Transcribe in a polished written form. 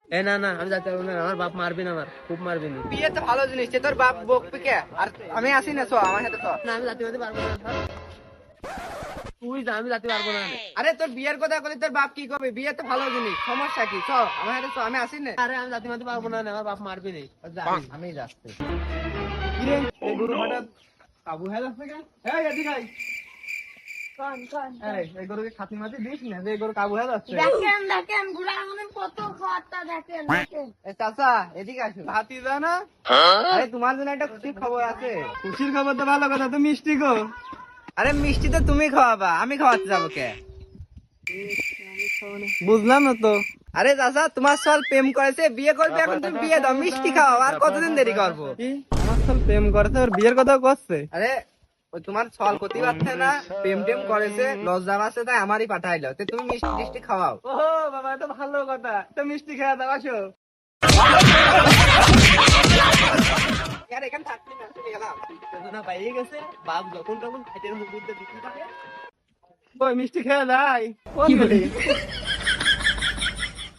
এ না না, আমি যাতে পারবো না, আমার বাপ মারবি না, আমার খুব মারবি না। বিয়ে তো ভালো জিনিস, তোর বাপ বকবি কে? আর আমি আসি না, চো আমার সাথে চো। না আমি যাতে পারবো না, তুই যা, আমি যাতে পারবো না। আরে তোর বিয়ের কথা বলি, তোর বাপ কি করবে? বিয়ে তো ভালো জিনিস, সমস্যা কি? চ আমার সাথে চো, আমি আসি না। আরে আমি যাতে পারবো না, আমার বাপ মারবি না। আমি যাচ্ছি। কিরে এই গরু হঠাৎ কাবু হয়ে যাচ্ছে কেন? এই এদিকে আয়। এই গরুকে খাতি মাতি দিস না, যে এই গরু কাবু হয়ে যাচ্ছে। দেখেন বুড়া আঙুলের কত খরটা দেখেন। এ চাচা এদিকে আসো। হাতি যা না? আরে তোমার জন্য একটা খুশির খবর আছে। খুশির খবর তো ভালো কথা, তো মিষ্টি গো। আরে মিষ্টি তো তুমি খাওয়াবা, আমি খাওয়াতে যাবো কে? বুঝলাম না তো। আরে চাচা তোমার সাল প্রেম করেছে, বিয়ে করবে, এখন তুমি বিয়ে দাও, মিষ্টি খাওয়াও, আর কতদিন দেরি করবো? আমার সাল প্রেম করেছে, ওর বিয়ের কথা করছে? আরে ওই তোমার ছল ক্ষতি পাচ্ছে না, প্রেম টেম করেছে, লজ্জা পাচ্ছে, তাই আমারই পাঠাইলো, তো তুমি মিষ্টি টিষ্টি খাওয়াও। ও বাবা, এটা ভালো কথা, তো মিষ্টি খেয়ে দাও, আসো। আর এখানে থাকবি না, চলে গেলাম। না পাইয়ে গেছে, বাপ যখন তখন খাইতে মুখ দিতে দিতে থাকে। ওই মিষ্টি খেয়ে দেয়।